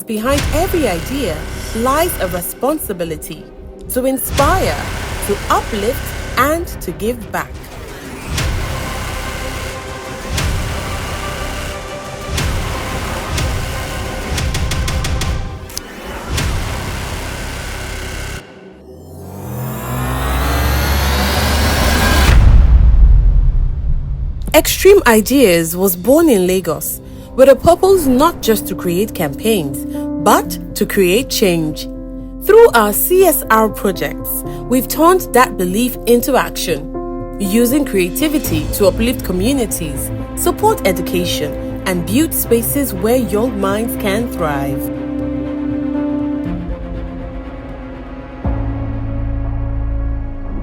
behind every idea lies a responsibility to inspire, to uplift, and to give back. X3M Ideas was born in Lagos with a purpose not just to create campaigns, but to create change. Through our CSR projects, we've turned that belief into action, using creativity to uplift communities, support education, and build spaces where young minds can thrive.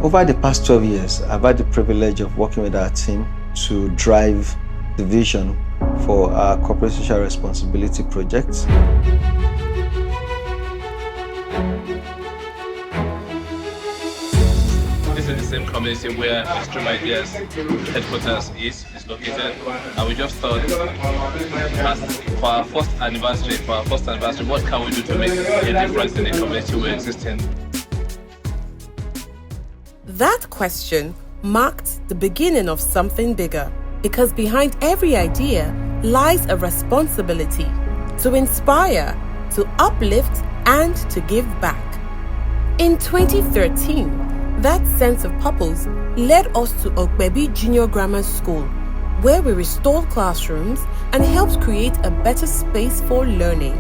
Over the past 12 years, I've had the privilege of working with our team to drive the vision for our corporate social responsibility projects. This is the same community where X3M Ideas headquarters is located, and we just thought, for our first anniversary, what can we do to make a difference in the community we exist in? That question marked the beginning of something bigger, because behind every idea lies a responsibility to inspire, to uplift, and to give back. In 2013, that sense of purpose led us to Okbebi Junior Grammar School, where we restored classrooms and helped create a better space for learning.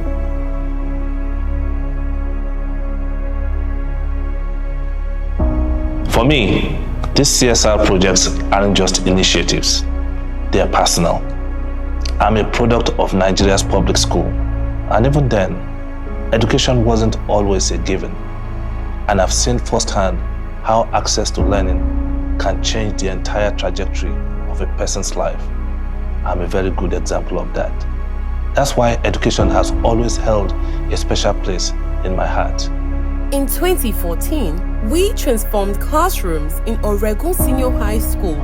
For me, these CSR projects aren't just initiatives, they are personal. I'm a product of Nigeria's public school, and even then, education wasn't always a given. And I've seen firsthand how access to learning can change the entire trajectory of a person's life. I'm a very good example of that. That's why education has always held a special place in my heart. In 2014, we transformed classrooms in Oregon Senior High School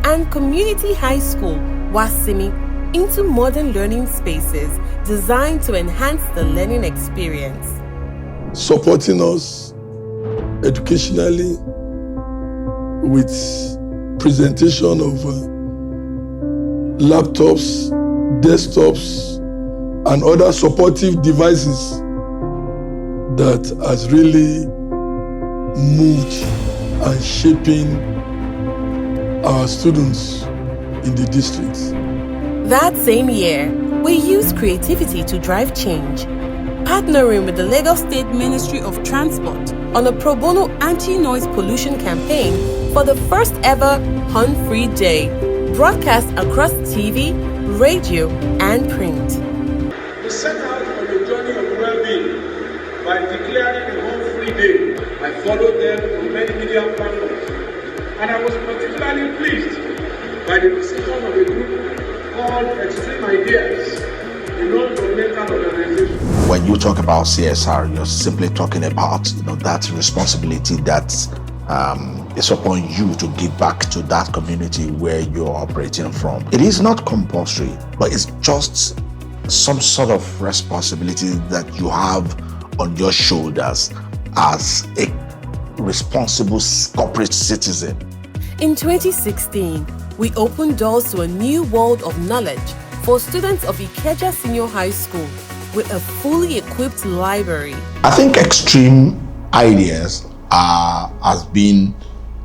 and Community High School, Wasimi, into modern learning spaces designed to enhance the learning experience. Supporting us educationally with presentation of laptops, desktops, and other supportive devices that has really moved and shaping our students in the districts. That same year, we used creativity to drive change, partnering with the Lagos State Ministry of Transport on a pro bono anti-noise pollution campaign for the first ever Horn-Free Day, broadcast across TV, radio, and print. We set out on a journey of well-being by declaring a Horn-Free Day. I followed them on many media platforms, and I was particularly pleased by the decision of a group called X3M Ideas, a non-governmental organization. When you talk about CSR, you're simply talking about that responsibility that is upon you to give back to that community where you're operating from. It is not compulsory, but it's just some sort of responsibility that you have on your shoulders as a responsible corporate citizen. In 2016, we opened doors to a new world of knowledge for students of Ikeja Senior High School with a fully equipped library. I think X3M Ideas has been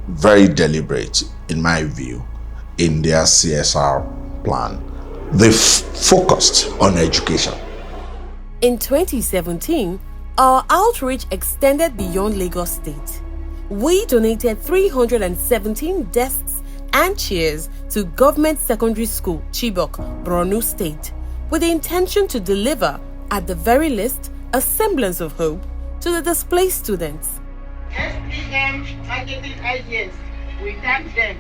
very deliberate, in my view, in their CSR plan. They've focused on education. In 2017, our outreach extended beyond Lagos State. We donated 317 desks and chairs to Government Secondary School, Chibok, Borno State, with the intention to deliver, at the very least, a semblance of hope to the displaced students. X3M Marketing Ideas, we thank them.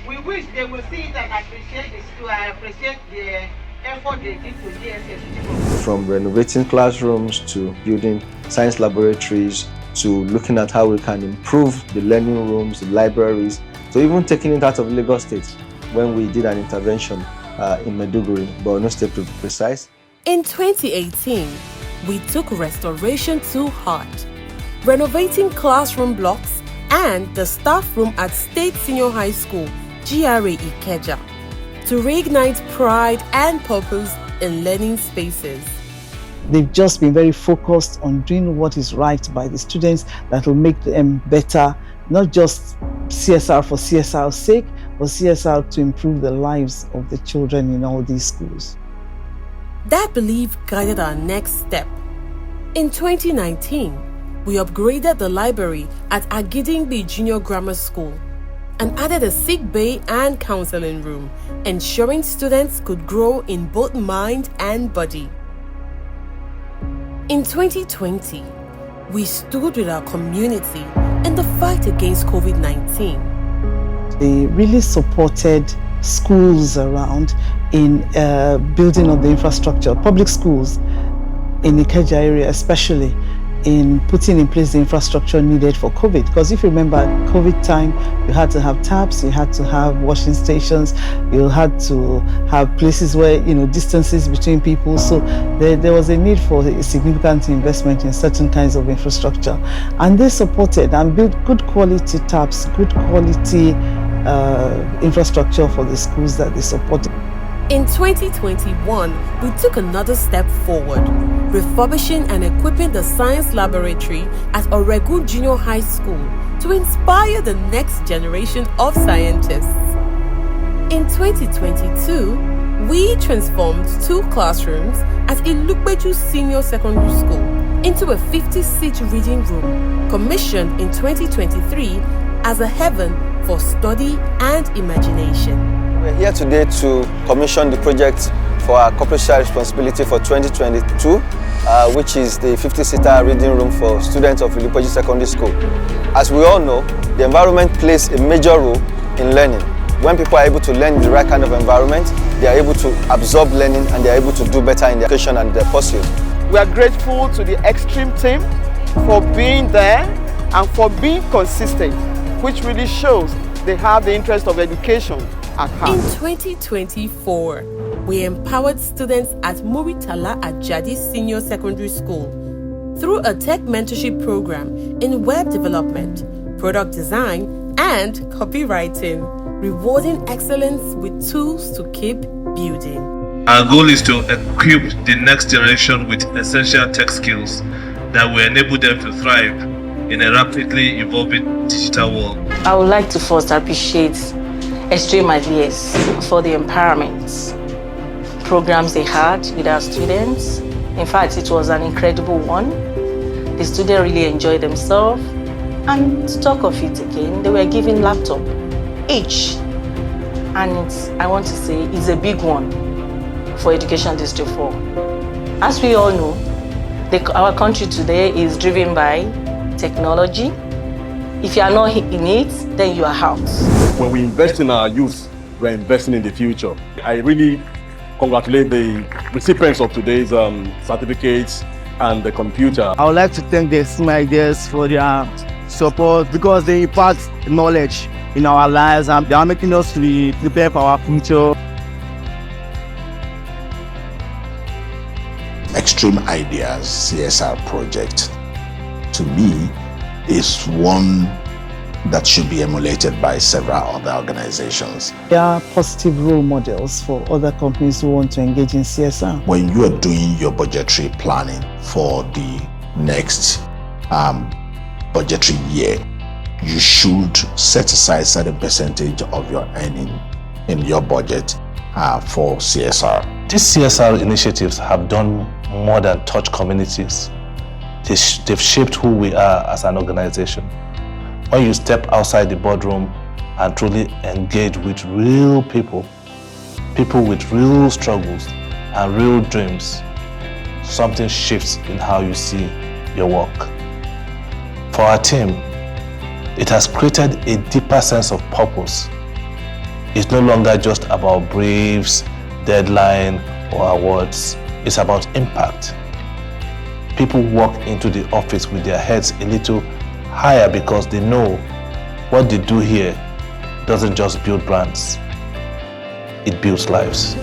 We wish they will see it and appreciate the effort they did to DSS. From renovating classrooms to building science laboratories to looking at how we can improve the learning rooms, the libraries, so even taking it out of Lagos State when we did an intervention in Maiduguri, Borno State to be precise. In 2018, we took restoration to heart, renovating classroom blocks and the staff room at State Senior High School, GRA Ikeja, to reignite pride and purpose in learning spaces. They've just been very focused on doing what is right by the students that will make them better, not just CSR for CSR's sake, but CSR to improve the lives of the children in all these schools. That belief guided our next step. In 2019, we upgraded the library at Agidingbi Junior Grammar School and added a sick bay and counseling room, ensuring students could grow in both mind and body. In 2020, we stood with our community in the fight against COVID-19. They really supported schools around in building up the infrastructure, public schools in the Ikeja area especially, in putting in place the infrastructure needed for COVID. Because if you remember, COVID time, you had to have taps, you had to have washing stations, you had to have places where, distances between people. So there was a need for a significant investment in certain kinds of infrastructure. And they supported and built good quality taps, good quality infrastructure for the schools that they supported. In 2021, we took another step forward, refurbishing and equipping the science laboratory at Oregu Junior High School to inspire the next generation of scientists. In 2022, we transformed 2 classrooms at Ilukbeju Senior Secondary School into a 50-seat reading room, commissioned in 2023 as a heaven for study and imagination. We're here today to commission the project for our corporate social responsibility for 2022, which is the 50-seater reading room for students of Ilukbeju Secondary School. As we all know, the environment plays a major role in learning. When people are able to learn in the right kind of environment, they are able to absorb learning and they are able to do better in their education and their pursuit. We are grateful to the X3M team for being there and for being consistent, which really shows they have the interest of education at heart. In 2024, we empowered students at Muritala Ajadi Senior Secondary School through a tech mentorship program in web development, product design, and copywriting, rewarding excellence with tools to keep building. Our goal is to equip the next generation with essential tech skills that will enable them to thrive in a rapidly evolving digital world. I would like to first appreciate X3M Ideas for the empowerment programs they had with our students. In fact, it was an incredible one. The students really enjoyed themselves. And to talk of it again, they were given laptop each. And I want to say it's a big one for Education District 4. As we all know, our country today is driven by technology. If you are not in it, then you are out. When we invest in our youth, we're investing in the future. I really congratulate the recipients of today's certificates and the computer. I would like to thank the X3M Ideas for their support because they impart knowledge in our lives and they are making us to prepare for our future. X3M Ideas CSR project, to me, is one that should be emulated by several other organizations. They are positive role models for other companies who want to engage in CSR. When you are doing your budgetary planning for the next budgetary year, you should set aside a certain percentage of your earning in your budget for CSR. These CSR initiatives have done more than touch communities. They've shaped who we are as an organization. When you step outside the boardroom and truly engage with real people with real struggles and real dreams, something shifts in how you see your work. For our team, it has created a deeper sense of purpose. It's no longer just about briefs, deadline, or awards. It's about impact. People walk into the office with their heads a little higher because they know what they do here doesn't just build brands, it builds lives.